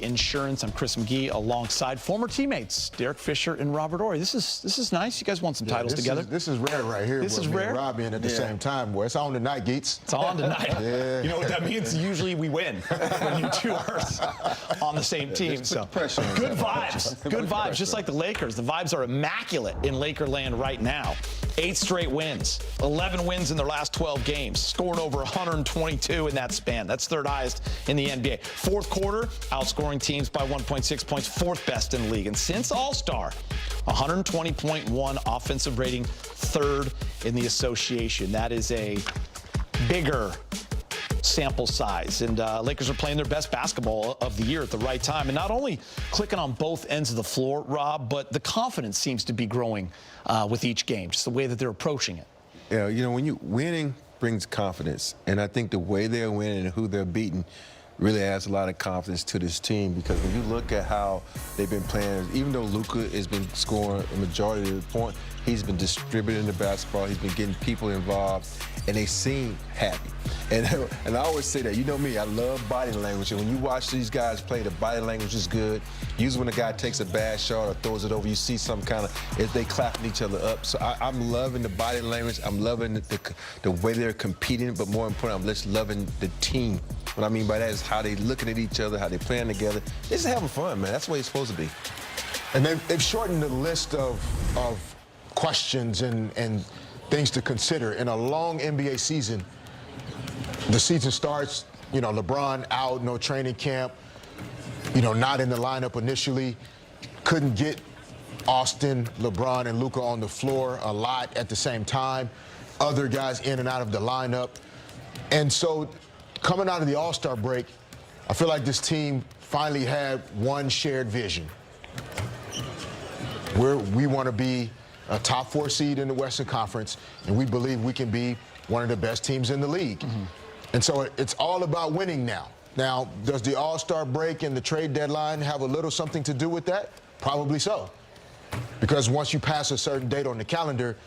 Insurance. I'm Chris McGee alongside former teammates Derek Fisher and Robert Horry. This is nice. You guys won some titles together. This is rare right here. This is rare. And Rob in at the same time, boy. It's on tonight, Geets. It's on tonight. Yeah. You know what that means? Usually we win when you two are on the same team. So good vibes. Good vibes. Just like the Lakers. The vibes are immaculate in Lakerland right now. 8 straight wins. 11 wins in their last 12 games. Scoring over 122 in that span. That's third highest in the NBA. Fourth quarter, outscoring teams by 1.6 points. Fourth best in the league. And since All-Star, 120.1 offensive rating. Third in the association. That is a bigger sample size, and Lakers are playing their best basketball of the year at the right time, and not only clicking on both ends of the floor, Rob, but the confidence seems to be growing with each game, just the way that they're approaching it. Yeah, you know, when you winning brings confidence, and I think the way they're winning and who they're beating really adds a lot of confidence to this team, because when you look at how they've been playing, even though Luka has been scoring a majority of the point, he's been distributing the basketball, he's been getting people involved, and they seem happy. And I always say that, you know me, I love body language, and when you watch these guys play, the body language is good. Usually when a guy takes a bad shot or throws it over, you see some kind of, if they clapping each other up. So I'm loving the body language, I'm loving the way they're competing, but more important, I'm just loving the team. What I mean by that is how they looking at each other, how they playing together. They're just having fun, man. That's the way it's supposed to be. And they've shortened the list of questions and things to consider. In a long NBA season, the season starts, you know, LeBron out, no training camp, you know, not in the lineup initially. Couldn't get Austin, LeBron, and Luka on the floor a lot at the same time. Other guys in and out of the lineup. And so coming out of the All-Star break, I feel like this team finally had one shared vision. We want to be a top 4 seed in the Western Conference, and we believe we can be one of the best teams in the league. Mm-hmm. And so it's all about winning now. Now, does the All-Star break and the trade deadline have a little something to do with that? Probably so. Because once you pass a certain date on the calendar,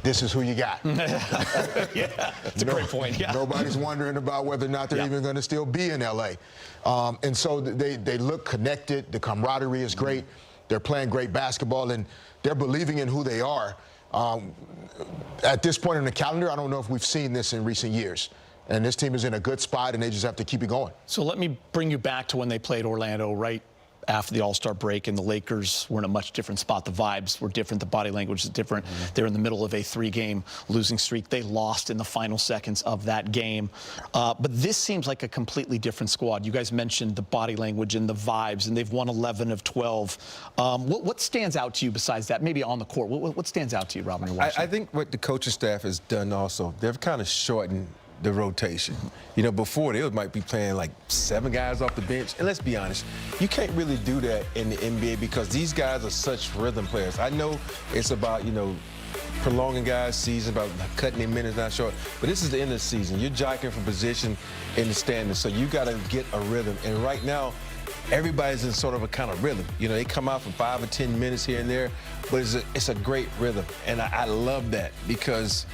this is who you got. Yeah, that's a great point. Yeah. Nobody's wondering about whether or not they're even going to still be in L.A. And so they look connected. The camaraderie is great. They're playing great basketball, and they're believing in who they are. At this point in the calendar, I don't know if we've seen this in recent years. And this team is in a good spot, and they just have to keep it going. So let me bring you back to when they played Orlando right after the All-Star break, and the Lakers were in a much different spot. The vibes were different. The body language is different. Mm-hmm. They're in the middle of a 3-game losing streak. They lost in the final seconds of that game. But this seems like a completely different squad. You guys mentioned the body language and the vibes, and they've won 11 of 12. What stands out to you besides that? Maybe on the court. What stands out to you, Robin? I think what the coaching staff has done also, they've kind of shortened the rotation. You know, before they might be playing like 7 guys off the bench. And let's be honest, you can't really do that in the NBA because these guys are such rhythm players. I know it's about, you know, prolonging guys' season, about cutting their minutes not short, but this is the end of the season. You're jockeying for position in the standings, so you got to get a rhythm. And right now, everybody's in sort of a kind of rhythm. You know, they come out for 5 or 10 minutes here and there, but it's a great rhythm. And I love that because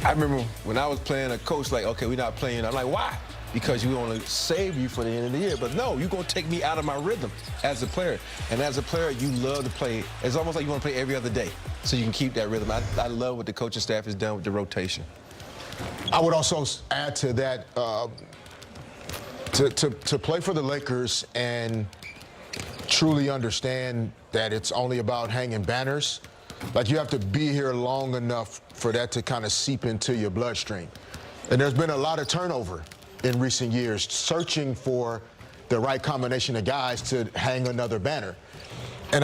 I remember when I was playing, a coach like, okay, we're not playing. I'm like, why? Because we want to save you for the end of the year. But no, you're going to take me out of my rhythm as a player. And as a player, you love to play. It's almost like you want to play every other day so you can keep that rhythm. I love what the coaching staff has done with the rotation. I would also add to that, to play for the Lakers and truly understand that it's only about hanging banners. Like, you have to be here long enough for that to kind of seep into your bloodstream. And there's been a lot of turnover in recent years, searching for the right combination of guys to hang another banner. And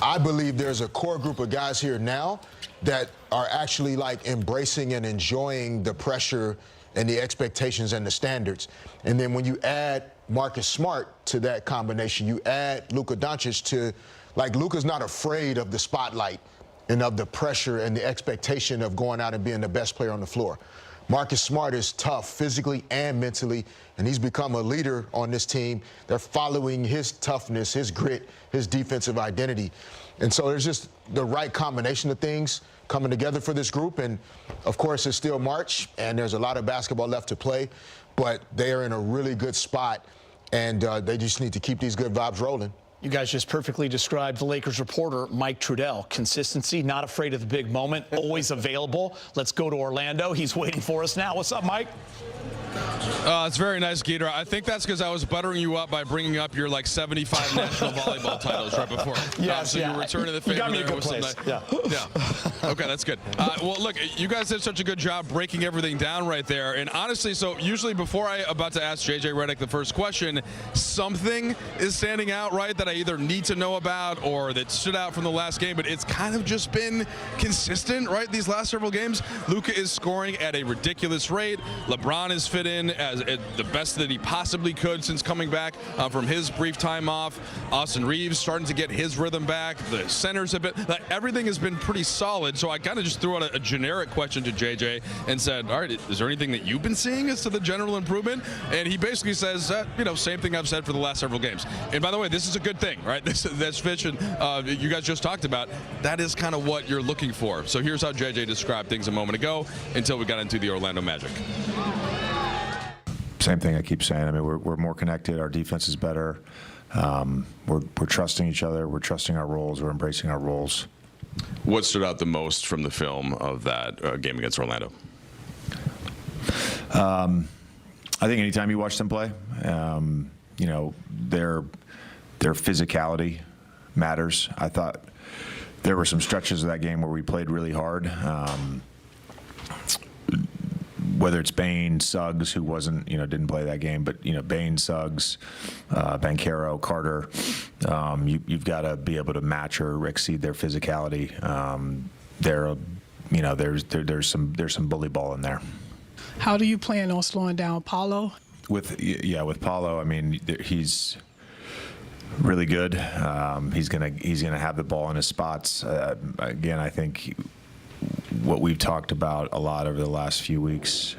I believe there's a core group of guys here now that are actually, like, embracing and enjoying the pressure and the expectations and the standards. And then when you add Marcus Smart to that combination, you add Luka Doncic to, like, Luka's not afraid of the spotlight and of the pressure and the expectation of going out and being the best player on the floor. Marcus Smart is tough physically and mentally, and he's become a leader on this team. They're following his toughness, his grit, his defensive identity. And so there's just the right combination of things coming together for this group. And, of course, it's still March, and there's a lot of basketball left to play, but they are in a really good spot. and they just need to keep these good vibes rolling. You guys just perfectly described the Lakers reporter, Mike Trudell. Consistency, not afraid of the big moment, always available. Let's go to Orlando. He's waiting for us now. What's up, Mike? It's very nice, Geeter. I think that's because I was buttering you up by bringing up your 75 national volleyball titles right before. Yes, so you're returning the favor. You got me there a good place. Yeah. Okay, that's good. Well, look, you guys did such a good job breaking everything down right there. And honestly, so usually before I'm about to ask JJ Redick the first question, something is standing out, right, that I either need to know about or that stood out from the last game. But it's kind of just been consistent, right, these last several games. Luka is scoring at a ridiculous rate. LeBron is fit in as the best that he possibly could since coming back from his brief time off. Austin Reeves starting to get his rhythm back. The centers have been, everything has been pretty solid. So I kind of just threw out a generic question to JJ and said, all right, is there anything that you've been seeing as to the general improvement? And he basically says, same thing I've said for the last several games. And by the way, this is a good thing, right? That's Fitch and you guys just talked about. That is kind of what you're looking for. So here's how JJ described things a moment ago until we got into the Orlando Magic. Same thing I keep saying. I mean, we're more connected. Our defense is better. We're trusting each other. We're trusting our roles. We're embracing our roles. What stood out the most from the film of that game against Orlando? I think anytime you watch them play, their physicality matters. I thought there were some stretches of that game where we played really hard. Whether it's Bane, Suggs, who wasn't, didn't play that game, but, Bane, Suggs, Banchero, Carter, you've got to be able to match or exceed their physicality. There's some bully ball in there. How do you plan on slowing down Paolo? With Paolo, I mean, he's really good. He's gonna have the ball in his spots. Again, I think what we've talked about a lot over the last few weeks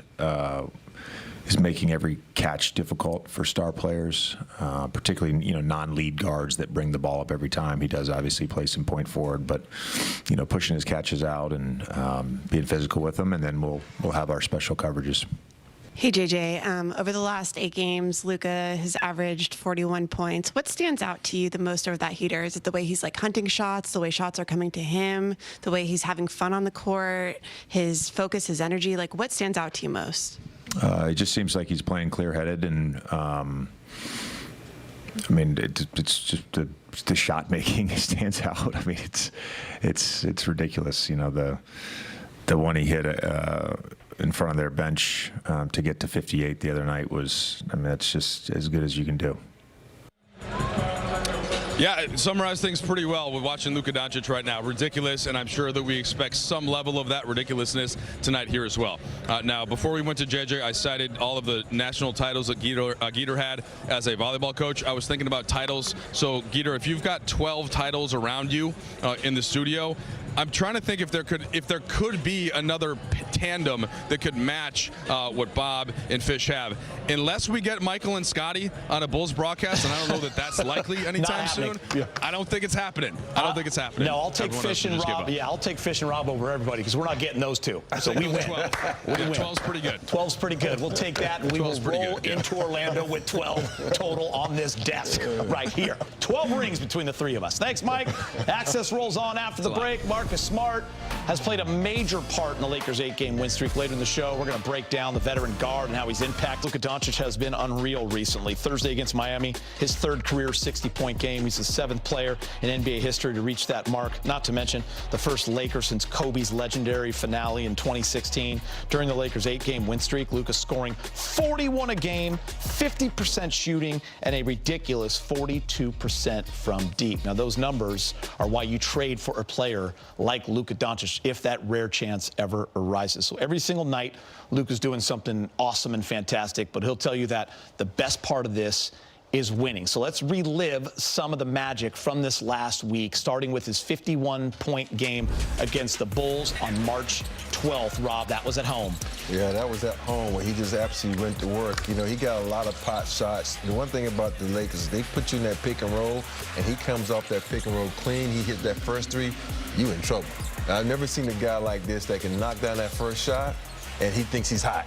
is making every catch difficult for star players, particularly non-lead guards that bring the ball up every time. He does obviously play some point forward, but pushing his catches out and being physical with them, and then we'll have our special coverages. Hey, JJ, over the last 8 games, Luka has averaged 41 points. What stands out to you the most over that heater? Is it the way he's hunting shots, the way shots are coming to him, the way he's having fun on the court, his focus, his energy? What stands out to you most? It just seems like he's playing clear-headed, and it's just the shot making stands out. I mean, it's ridiculous. The one he hit in front of their bench to get to 58 the other night that's just as good as you can do. Yeah, it summarized things pretty well. We're watching Luka Doncic right now. Ridiculous, and I'm sure that we expect some level of that ridiculousness tonight here as well. Now, before we went to JJ, I cited all of the national titles that Geeter had as a volleyball coach. I was thinking about titles. So, Geeter, if you've got 12 titles around you in the studio, I'm trying to think if there could be another tandem that could match what Bob and Fish have. Unless we get Michael and Scotty on a Bulls broadcast, and I don't know that that's likely anytime soon. Yeah. I don't think it's happening. No, I'll take Fish and Rob. Yeah, I'll take Fish and Rob over everybody because we're not getting those two. So we win. 12's pretty good. 12's pretty good. We'll take that, and we will roll into Orlando with 12 total on this desk right here. 12 rings between the three of us. Thanks, Mike. Access rolls on after the break. Marcus Smart has played a major part in the Lakers' 8-game win streak. Later in the show, we're going to break down the veteran guard and how he's impacted. Luka Doncic has been unreal recently. Thursday against Miami, his third career 60-point game. He's the 7th player in NBA history to reach that mark, not to mention the first Laker since Kobe's legendary finale in 2016. During the Lakers' 8-game win streak, Luka scoring 41 a game, 50% shooting, and a ridiculous 42% from deep. Now, those numbers are why you trade for a player like Luka Doncic if that rare chance ever arises. So every single night, Luka's doing something awesome and fantastic, but he'll tell you that the best part of this is winning. So let's relive some of the magic from this last week, starting with his 51-point game against the Bulls on March 12th. Rob, that was at home. Yeah, that was at home where he just absolutely went to work. He got a lot of pot shots. The one thing about the Lakers, they put you in that pick and roll, and he comes off that pick and roll clean. He hit that first three, you in trouble. I've never seen a guy like this that can knock down that first shot, and he thinks he's hot.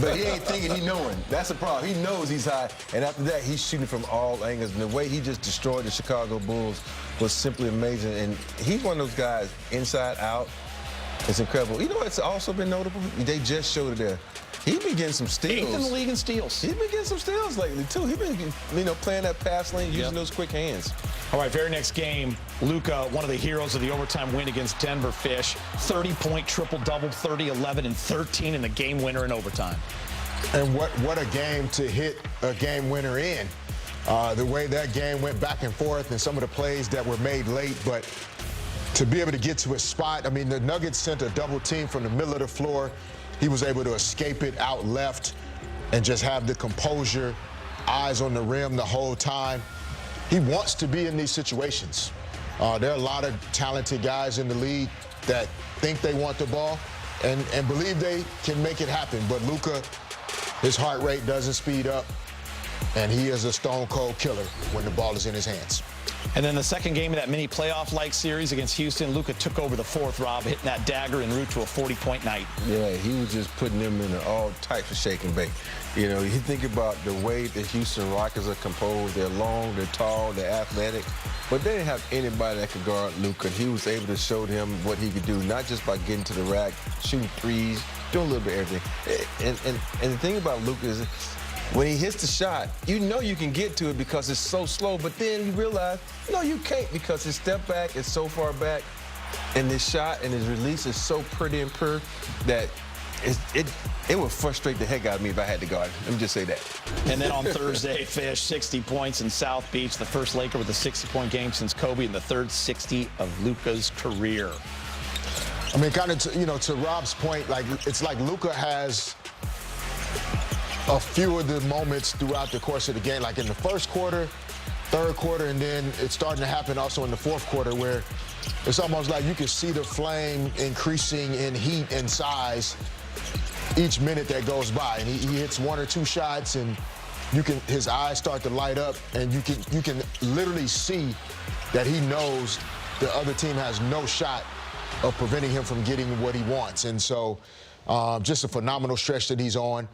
But he ain't thinking, he knowing. That's the problem. He knows he's high, and after that, he's shooting from all angles. And the way he just destroyed the Chicago Bulls was simply amazing. And he's one of those guys, inside out. It's incredible. You know what's also been notable? They just showed it there. He's been getting some steals. 8th in the league in steals. He's been getting some steals lately, too. He's been, playing that pass lane, using those quick hands. All right, very next game, Luka, one of the heroes of the overtime win against Denver Fish. 30-point triple-double, 30, 11, and 13 in the game winner in overtime. And what a game to hit a game winner in. The way that game went back and forth and some of the plays that were made late, but to be able to get to a spot, I mean, the Nuggets sent a double team from the middle of the floor. He was able to escape it out left and just have the composure, eyes on the rim the whole time. He wants to be in these situations. There are a lot of talented guys in the league that think they want the ball and believe they can make it happen. But Luka, his heart rate doesn't speed up, and he is a stone-cold killer when the ball is in his hands. And then the second game of that mini playoff-like series against Houston, Luka took over the fourth, Rob, hitting that dagger en route to a 40-point night. Yeah, he was just putting them in all types of shake and bake. You think about the way the Houston Rockets are composed. They're long, they're tall, they're athletic, but they didn't have anybody that could guard Luka. He was able to show them what he could do, not just by getting to the rack, shooting threes, doing a little bit of everything. And the thing about Luka is, when he hits the shot, you know you can get to it because it's so slow, but then you realize, no, you can't because his step back is so far back, and his shot and his release is so pretty and pure that it would frustrate the heck out of me if I had to guard him. Let me just say that. And then on Thursday, Fish, 60 points in South Beach, the first Laker with a 60-point game since Kobe, and the third 60 of Luka's career. I mean, kind of, to Rob's point, it's like Luka has a few of the moments throughout the course of the game, like in the first quarter, third quarter, and then it's starting to happen also in the fourth quarter where it's almost like you can see the flame increasing in heat and size each minute that goes by. And he hits one or two shots, and his eyes start to light up, and you can literally see that he knows the other team has no shot of preventing him from getting what he wants. And so just a phenomenal stretch that he's on.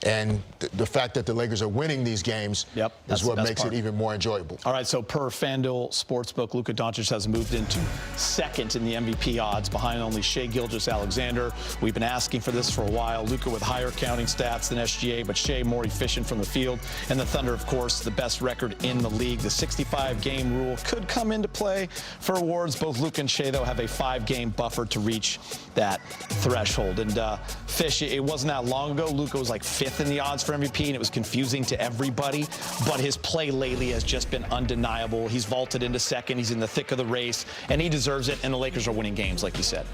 And the fact that the Lakers are winning these games is what makes it even more enjoyable. All right, so per FanDuel Sportsbook, Luka Doncic has moved into second in the MVP odds behind only Shai Gilgeous-Alexander. We've been asking for this for a while. Luka with higher counting stats than SGA, but Shai more efficient from the field. And the Thunder, of course, the best record in the league. The 65-game rule could come into play for awards. Both Luka and Shai, though, have a 5-game buffer to reach that threshold. And Fish, it wasn't that long ago. Luka was like 5th in the odds for MVP, and it was confusing to everybody. But his play lately has just been undeniable. He's vaulted into second. He's in the thick of the race, and he deserves it. And the Lakers are winning games, like you said.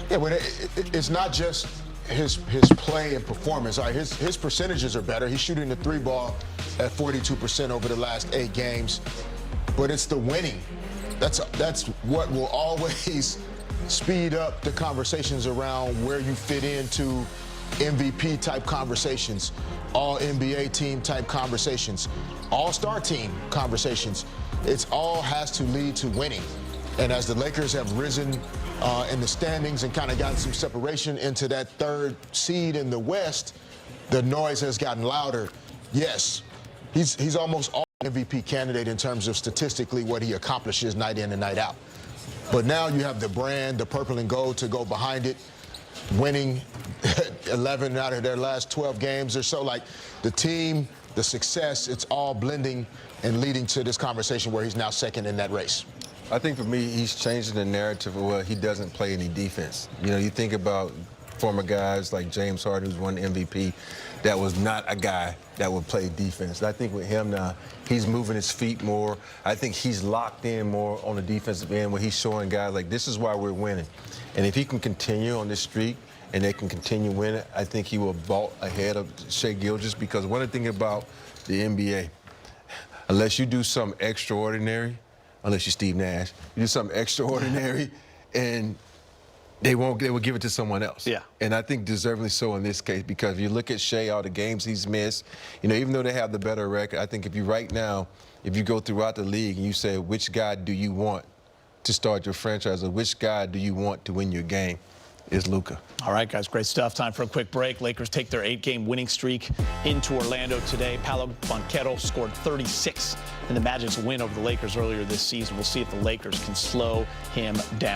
Yeah, but it's not just his play and performance. All right, his percentages are better. He's shooting the 3-ball at 42% over the last 8 games. But it's the winning. That's what will always speed up the conversations around where you fit into MVP type conversations, all NBA team type conversations, all-star team conversations. It all has to lead to winning. And as the Lakers have risen in the standings and kind of gotten some separation into that 3rd seed in the West, the noise has gotten louder. Yes, he's almost all MVP candidate in terms of statistically what he accomplishes night in and night out. But now you have the brand, the purple and gold to go behind it, winning 11 out of their last 12 games or so. Like the team, the success, it's all blending and leading to this conversation where he's now second in that race. I think for me, he's changing the narrative of, well, he doesn't play any defense. You think about former guys like James Harden, who's won MVP, that was not a guy that would play defense. And I think with him now, he's moving his feet more. I think he's locked in more on the defensive end where he's showing guys like, this is why we're winning. And if he can continue on this streak and they can continue winning, I think he will vault ahead of Shai Gilgeous, because one of the things about the NBA, unless you do something extraordinary, unless you're Steve Nash, you do something extraordinary and they will give it to someone else. Yeah. And I think deservedly so in this case, because if you look at Shai, all the games he's missed, even though they have the better record, I think if you go throughout the league and you say, which guy do you want to start your franchise, or which guy do you want to win your game? is Luka. All right, guys, great stuff. Time for a quick break. Lakers take their 8-game winning streak into Orlando today. Paolo Banchero scored 36 in the Magic's win over the Lakers earlier this season. We'll see if the Lakers can slow him down.